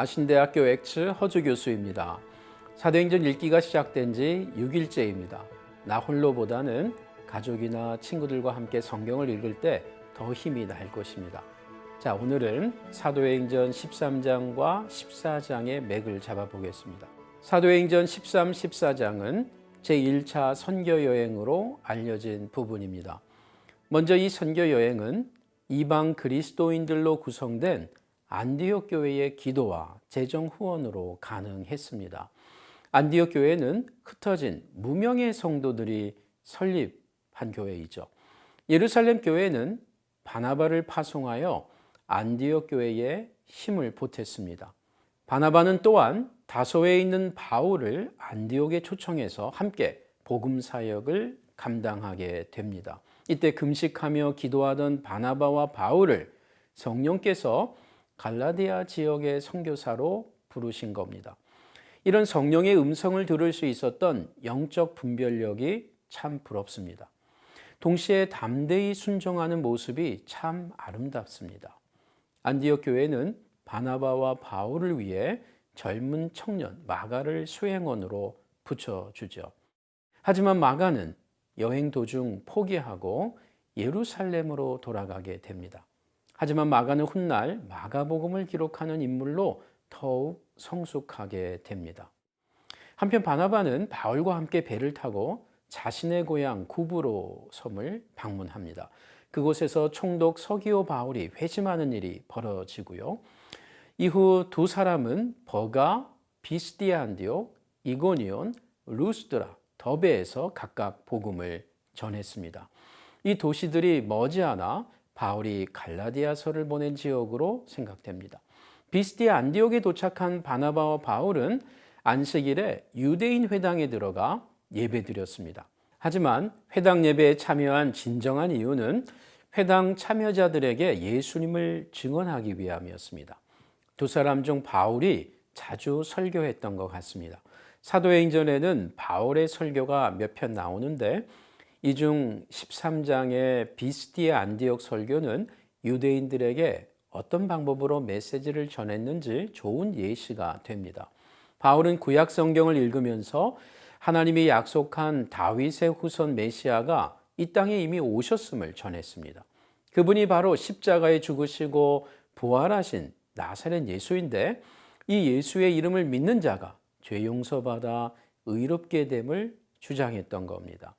아신대학교 엑츠 허주 교수입니다. 사도행전 읽기가 시작된 지 6일째입니다. 나 홀로보다는 가족이나 친구들과 함께 성경을 읽을 때 더 힘이 날 것입니다. 자, 오늘은 사도행전 13장과 14장의 맥을 잡아보겠습니다. 사도행전 13, 14장은 제1차 선교 여행으로 알려진 부분입니다. 먼저 이 선교 여행은 이방 그리스도인들로 구성된 안디옥 교회의 기도와 재정 후원으로 가능했습니다. 안디옥 교회는 흩어진 무명의 성도들이 설립한 교회이죠. 예루살렘 교회는 바나바를 파송하여 안디옥 교회에 힘을 보탰습니다. 바나바는 또한 다소에 있는 바울을 안디옥에 초청해서 함께 복음 사역을 감당하게 됩니다. 이때 금식하며 기도하던 바나바와 바울을 성령께서 갈라디아 지역의 선교사로 부르신 겁니다. 이런 성령의 음성을 들을 수 있었던 영적 분별력이 참 부럽습니다. 동시에 담대히 순종하는 모습이 참 아름답습니다. 안디옥 교회는 바나바와 바울을 위해 젊은 청년 마가를 수행원으로 붙여주죠. 하지만 마가는 여행 도중 포기하고 예루살렘으로 돌아가게 됩니다. 하지만 마가는 훗날 마가복음을 기록하는 인물로 더욱 성숙하게 됩니다. 한편 바나바는 바울과 함께 배를 타고 자신의 고향 구브로 섬을 방문합니다. 그곳에서 총독 서기오 바울이 회심하는 일이 벌어지고요. 이후 두 사람은 버가, 비스디아 안디옥, 이고니온, 루스드라, 더베에서 각각 복음을 전했습니다. 이 도시들이 머지않아 바울이 갈라디아서를 보낸 지역으로 생각됩니다. 비스디아 안디옥에 도착한 바나바와 바울은 안식일에 유대인 회당에 들어가 예배드렸습니다. 하지만 회당 예배에 참여한 진정한 이유는 회당 참여자들에게 예수님을 증언하기 위함이었습니다. 두 사람 중 바울이 자주 설교했던 것 같습니다. 사도행전에는 바울의 설교가 몇 편 나오는데 이 중 13장의 비스디아 안디옥 설교는 유대인들에게 어떤 방법으로 메시지를 전했는지 좋은 예시가 됩니다. 바울은 구약 성경을 읽으면서 하나님이 약속한 다윗의 후손 메시아가 이 땅에 이미 오셨음을 전했습니다. 그분이 바로 십자가에 죽으시고 부활하신 나사렛 예수인데 이 예수의 이름을 믿는 자가 죄 용서받아 의롭게 됨을 주장했던 겁니다.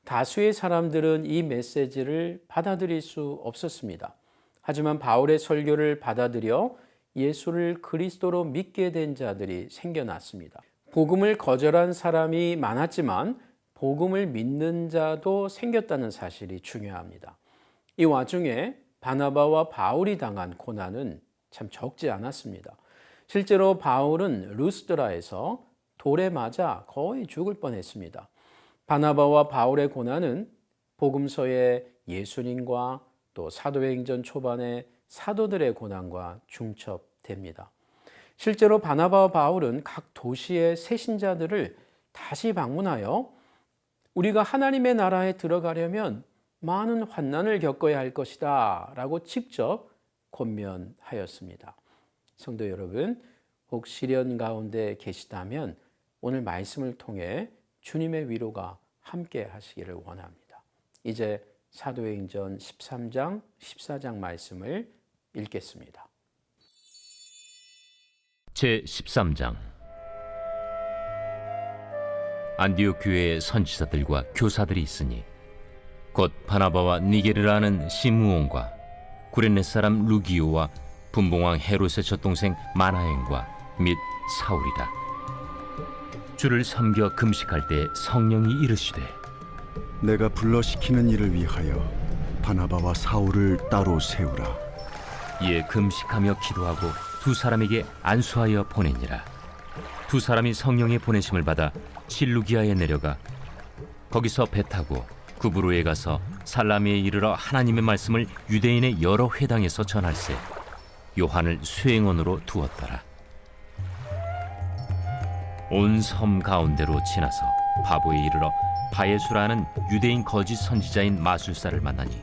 다수의 사람들은 이 메시지를 받아들일 수 없었습니다. 하지만 바울의 설교를 받아들여 예수를 그리스도로 믿게 된 자들이 생겨났습니다. 복음을 거절한 사람이 많았지만 복음을 믿는 자도 생겼다는 사실이 중요합니다. 이 와중에 바나바와 바울이 당한 고난은 참 적지 않았습니다. 실제로 바울은 루스드라에서 돌에 맞아 거의 죽을 뻔했습니다. 바나바와 바울의 고난은 복음서의 예수님과 또 사도행전 초반의 사도들의 고난과 중첩됩니다. 실제로 바나바와 바울은 각 도시의 새신자들을 다시 방문하여 우리가 하나님의 나라에 들어가려면 많은 환난을 겪어야 할 것이다 라고 직접 권면하였습니다. 성도 여러분, 혹 시련 가운데 계시다면 오늘 말씀을 통해 주님의 위로가 함께 하시기를 원합니다. 이제 사도행전 13장, 14장 말씀을 읽겠습니다. 제13장 안디옥 교회의 선지자들과 교사들이 있으니 곧 바나바와 니게르라는 시므온과 구레네 사람 루기오와 분봉왕 헤롯의 젖동생 마나엔과 및 사울이라. 주를 섬겨 금식할 때 성령이 이르시되 내가 불러시키는 일을 위하여 바나바와 사울을 따로 세우라. 이에 금식하며 기도하고 두 사람에게 안수하여 보내니라. 두 사람이 성령의 보내심을 받아 실루기아에 내려가 거기서 배 타고 구브로에 가서 살라미에 이르러 하나님의 말씀을 유대인의 여러 회당에서 전할세 요한을 수행원으로 두었더라. 온 섬 가운데로 지나서 바보에 이르러 바예수라는 유대인 거짓 선지자인 마술사를 만나니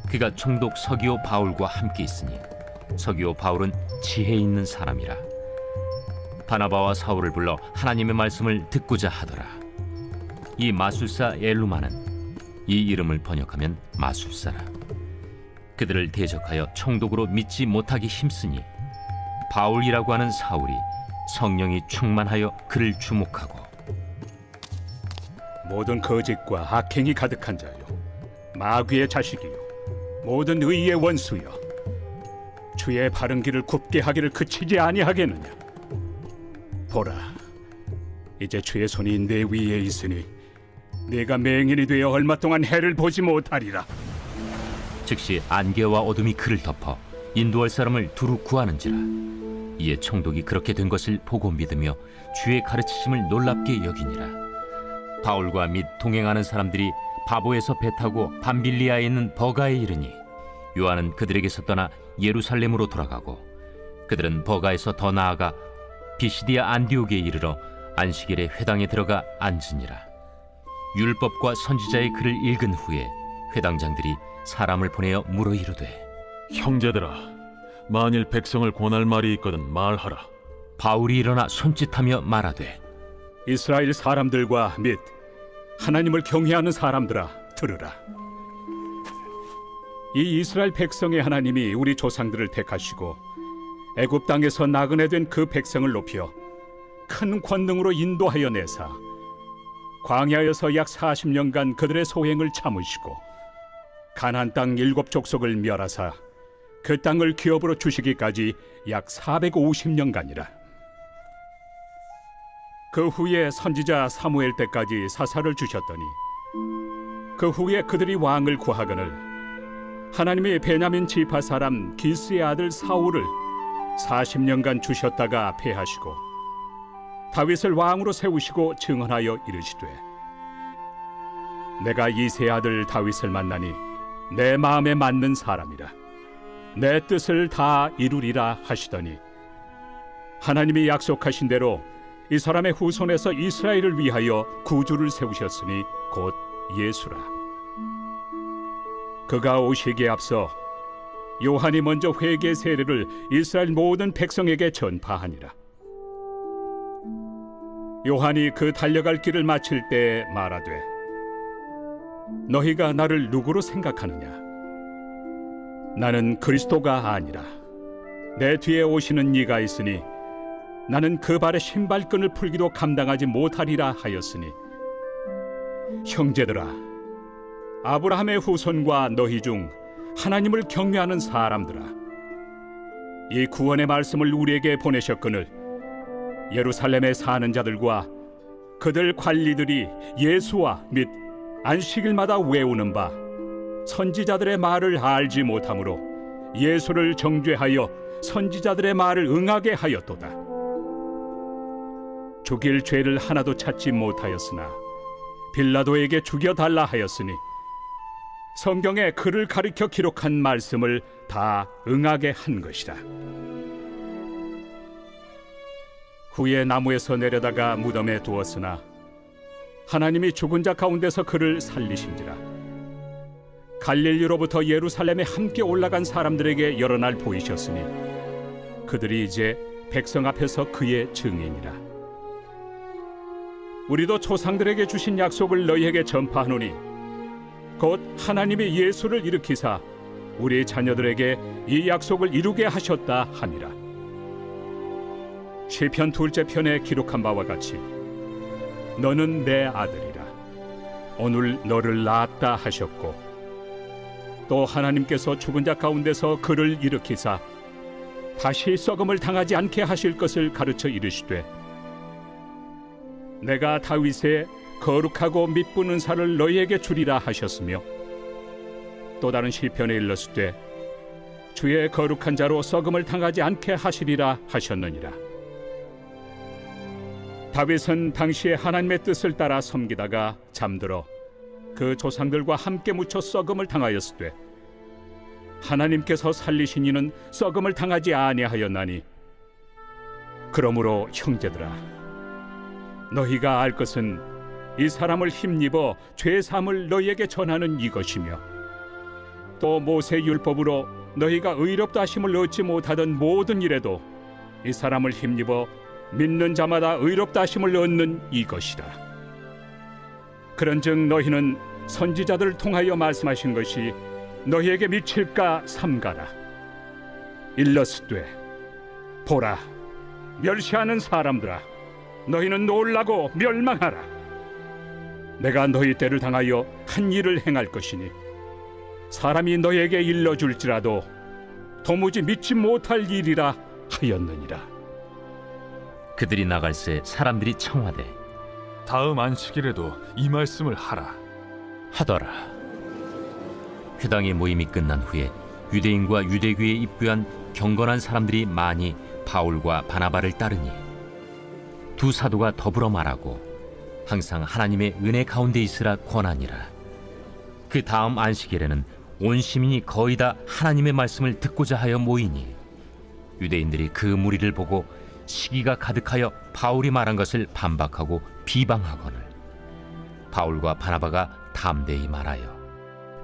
그가 총독 서기오 바울과 함께 있으니 서기오 바울은 지혜 있는 사람이라 바나바와 사울을 불러 하나님의 말씀을 듣고자 하더라. 이 마술사 엘루마는 이 이름을 번역하면 마술사라. 그들을 대적하여 총독으로 믿지 못하기 힘쓰니 바울이라고 하는 사울이 성령이 충만하여 그를 주목하고 모든 거짓과 악행이 가득한 자요, 마귀의 자식이요, 모든 의의 원수여, 주의 바른 길을 굽게 하기를 그치지 아니하겠느냐. 보라, 이제 주의 손이 내 위에 있으니 내가 맹인이 되어 얼마 동안 해를 보지 못하리라. 즉시 안개와 어둠이 그를 덮어 인도할 사람을 두루 구하는지라. 이에 총독이 그렇게 된 것을 보고 믿으며 주의 가르치심을 놀랍게 여기니라. 바울과 및 동행하는 사람들이 바보에서 배 타고 밤빌리아에 있는 버가에 이르니 요한은 그들에게서 떠나 예루살렘으로 돌아가고 그들은 버가에서 더 나아가 비시디아 안디옥에 이르러 안식일에 회당에 들어가 앉으니라. 율법과 선지자의 글을 읽은 후에 회당장들이 사람을 보내어 물어 이르되, 형제들아, 만일 백성을 권할 말이 있거든 말하라. 바울이 일어나 손짓하며 말하되, 이스라엘 사람들과 및 하나님을 경외하는 사람들아, 들으라. 이 이스라엘 백성의 하나님이 우리 조상들을 택하시고 애굽 땅에서 나그네 된 그 백성을 높여 큰 권능으로 인도하여 내사 광야에서 약 40년간 그들의 소행을 참으시고 가나안 땅 7족속을 멸하사 그 땅을 기업으로 주시기까지 약 450년간이라. 그 후에 선지자 사무엘 때까지 사사를 주셨더니 그 후에 그들이 왕을 구하거늘 하나님이 베냐민 지파 사람 기스의 아들 사울을 40년간 주셨다가 패하시고 다윗을 왕으로 세우시고 증언하여 이르시되, 내가 이새의 아들 다윗을 만나니 내 마음에 맞는 사람이라, 내 뜻을 다 이루리라 하시더니 하나님이 약속하신 대로 이 사람의 후손에서 이스라엘을 위하여 구주를 세우셨으니 곧 예수라. 그가 오시기에 앞서 요한이 먼저 회개 세례를 이스라엘 모든 백성에게 전파하니라. 요한이 그 달려갈 길을 마칠 때 말하되, 너희가 나를 누구로 생각하느냐? 나는 그리스도가 아니라 내 뒤에 오시는 이가 있으니 나는 그 발의 신발끈을 풀기도 감당하지 못하리라 하였으니, 형제들아, 아브라함의 후손과 너희 중 하나님을 경외하는 사람들아, 이 구원의 말씀을 우리에게 보내셨거늘 예루살렘에 사는 자들과 그들 관리들이 예수와 및 안식일마다 외우는 바 선지자들의 말을 알지 못하므로 예수를 정죄하여 선지자들의 말을 응하게 하였도다. 죽일 죄를 하나도 찾지 못하였으나 빌라도에게 죽여달라 하였으니 성경에 그를 가리켜 기록한 말씀을 다 응하게 한 것이라. 후에 나무에서 내려다가 무덤에 두었으나 하나님이 죽은 자 가운데서 그를 살리신지라. 갈릴리로부터 예루살렘에 함께 올라간 사람들에게 여러 날 보이셨으니 그들이 이제 백성 앞에서 그의 증인이라. 우리도 조상들에게 주신 약속을 너희에게 전파하노니 곧 하나님이 예수를 일으키사 우리 자녀들에게 이 약속을 이루게 하셨다 함이라. 시편 2째 편에 기록한 바와 같이 너는 내 아들이라, 오늘 너를 낳았다 하셨고, 또 하나님께서 죽은 자 가운데서 그를 일으키사 다시 썩음을 당하지 않게 하실 것을 가르쳐 이르시되, 내가 다윗의 거룩하고 mid부는 살을 너희에게 주리라 하셨으며, 또 다른 시편에 일렀으되 주의 거룩한 자로 썩음을 당하지 않게 하시리라 하셨느니라. 다윗은 당시에 하나님의 뜻을 따라 섬기다가 잠들어 그 조상들과 함께 묻혀 썩음을 당하였으되 하나님께서 살리신 이는 썩음을 당하지 아니하였나니, 그러므로 형제들아, 너희가 알 것은 이 사람을 힘입어 죄 사함을 너희에게 전하는 이것이며, 또 모세 율법으로 너희가 의롭다 하심을 얻지 못하던 모든 일에도 이 사람을 힘입어 믿는 자마다 의롭다 하심을 얻는 이것이라. 그런즉 너희는 선지자들을 통하여 말씀하신 것이 너희에게 미칠까 삼가라. 일러스되 보라, 멸시하는 사람들아, 너희는 놀라고 멸망하라. 내가 너희 때를 당하여 한 일을 행할 것이니 사람이 너희에게 일러줄지라도 도무지 믿지 못할 일이라 하였느니라. 그들이 나갈새 사람들이 청하되 다음 안식일에도 이 말씀을 하라. 하더라. 회당의 모임이 끝난 후에 유대인과 유대교에 입교한 경건한 사람들이 많이 바울과 바나바를 따르니 두 사도가 더불어 말하고 항상 하나님의 은혜 가운데 있으라 권하니라. 그 다음 안식일에는 온 시민이 거의 다 하나님의 말씀을 듣고자 하여 모이니 유대인들이 그 무리를 보고 시기가 가득하여 바울이 말한 것을 반박하고 비방하거늘 바울과 바나바가 담대히 말하여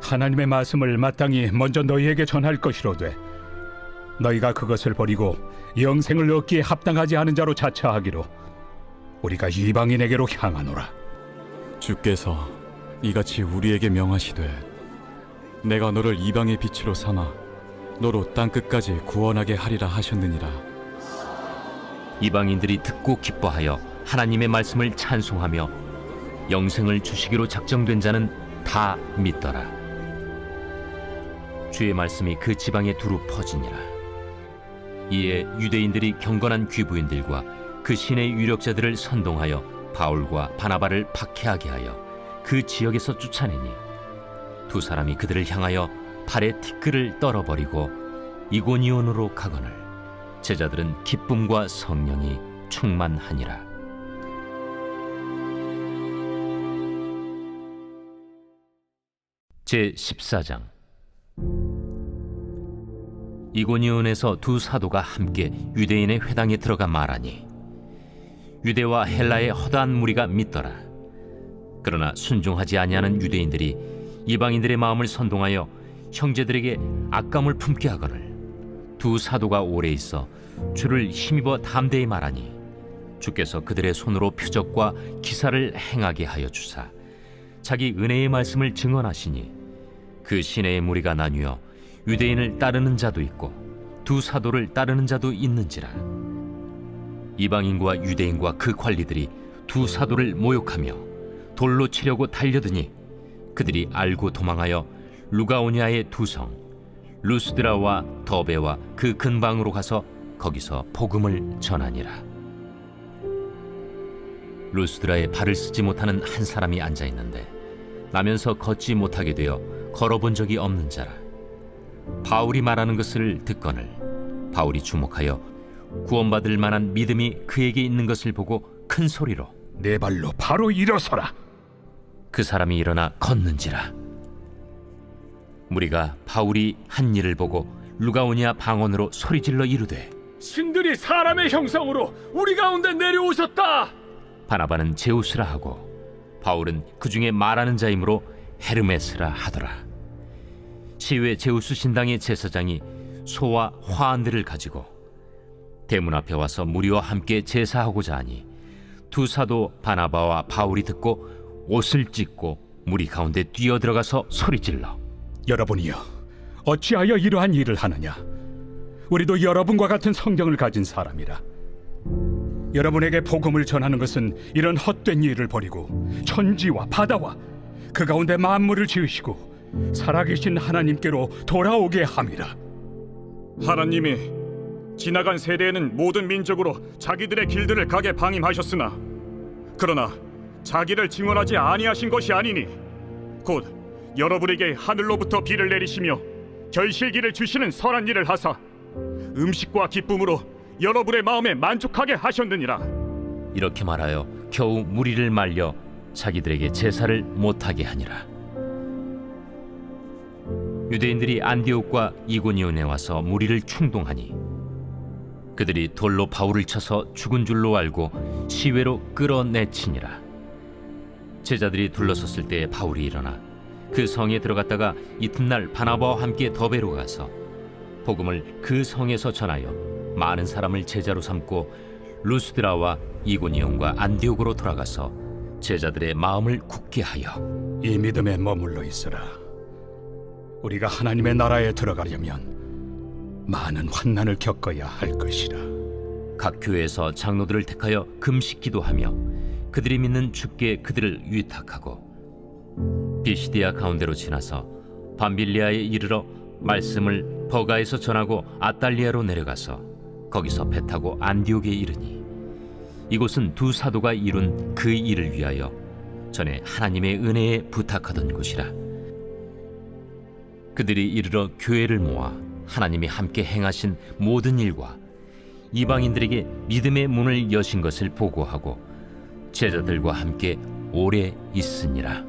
하나님의 말씀을 마땅히 먼저 너희에게 전할 것이로되 너희가 그것을 버리고 영생을 얻기에 합당하지 않은 자로 자처하기로 우리가 이방인에게로 향하노라. 주께서 이같이 우리에게 명하시되 내가 너를 이방의 빛으로 삼아 너로 땅끝까지 구원하게 하리라 하셨느니라. 이방인들이 듣고 기뻐하여 하나님의 말씀을 찬송하며 영생을 주시기로 작정된 자는 다 믿더라. 주의 말씀이 그 지방에 두루 퍼지니라. 이에 유대인들이 경건한 귀부인들과 그 신의 유력자들을 선동하여 바울과 바나바를 박해하게 하여 그 지역에서 쫓아내니 두 사람이 그들을 향하여 발에 티끌을 떨어버리고 이고니온으로 가거늘 제자들은 기쁨과 성령이 충만하니라. 제14장. 이고니온에서 두 사도가 함께 유대인의 회당에 들어가 말하니 유대와 헬라의 허다한 무리가 믿더라. 그러나 순종하지 아니하는 유대인들이 이방인들의 마음을 선동하여 형제들에게 악감을 품게 하거늘 두 사도가 오래 있어 주를 힘입어 담대히 말하니 주께서 그들의 손으로 표적과 기사를 행하게 하여 주사 자기 은혜의 말씀을 증언하시니 그 시내의 무리가 나뉘어 유대인을 따르는 자도 있고 두 사도를 따르는 자도 있는지라. 이방인과 유대인과 그 관리들이 두 사도를 모욕하며 돌로 치려고 달려드니 그들이 알고 도망하여 루가오니아의 두 성 루스드라와 더베와 그 근방으로 가서 거기서 복음을 전하니라. 루스드라에 발을 쓰지 못하는 한 사람이 앉아 있는데 나면서 걷지 못하게 되어 걸어본 적이 없는 자라. 바울이 말하는 것을 듣거늘 바울이 주목하여 구원받을 만한 믿음이 그에게 있는 것을 보고 큰 소리로 내 발로 바로 일어서라. 그 사람이 일어나 걷는지라. 무리가 바울이 한 일을 보고 루가오니아 방언으로 소리질러 이르되 신들이 사람의 형상으로 우리 가운데 내려오셨다. 바나바는 제우스라 하고 바울은 그 중에 말하는 자이므로 헤르메스라 하더라. 시외 제우스 신당의 제사장이 소와 화환들을 가지고 대문 앞에 와서 무리와 함께 제사하고자 하니 두 사도 바나바와 바울이 듣고 옷을 찢고 무리 가운데 뛰어들어가서 소리질러 여러분이여, 어찌하여 이러한 일을 하느냐? 우리도 여러분과 같은 성경을 가진 사람이라. 여러분에게 복음을 전하는 것은 이런 헛된 일을 버리고 천지와 바다와 그 가운데 만물을 지으시고 살아계신 하나님께로 돌아오게 함이라. 하나님이 지나간 세대에는 모든 민족으로 자기들의 길들을 가게 방임하셨으나 그러나 자기를 증언하지 아니하신 것이 아니니 곧 여러분에게 하늘로부터 비를 내리시며 결실기를 주시는 선한 일을 하사 음식과 기쁨으로 여러분의 마음에 만족하게 하셨느니라. 이렇게 말하여 겨우 무리를 말려 자기들에게 제사를 못하게 하니라. 유대인들이 안디옥과 이고니온에 와서 무리를 충동하니 그들이 돌로 바울을 쳐서 죽은 줄로 알고 시외로 끌어내치니라. 제자들이 둘러섰을 때 바울이 일어나 그 성에 들어갔다가 이튿날 바나바와 함께 더베로 가서 복음을 그 성에서 전하여 많은 사람을 제자로 삼고 루스드라와 이고니온과 안디옥으로 돌아가서 제자들의 마음을 굳게 하여 이 믿음에 머물러 있으라. 우리가 하나님의 나라에 들어가려면 많은 환난을 겪어야 할 것이라. 각 교회에서 장로들을 택하여 금식 기도하며 그들이 믿는 주께 그들을 위탁하고 비시디아 가운데로 지나서 밤빌리아에 이르러 말씀을 버가에서 전하고 아달리아로 내려가서 거기서 배 타고 안디옥에 이르니 이곳은 두 사도가 이룬 그 일을 위하여 전에 하나님의 은혜에 부탁하던 곳이라. 그들이 이르러 교회를 모아 하나님이 함께 행하신 모든 일과 이방인들에게 믿음의 문을 여신 것을 보고하고 제자들과 함께 오래 있으니라.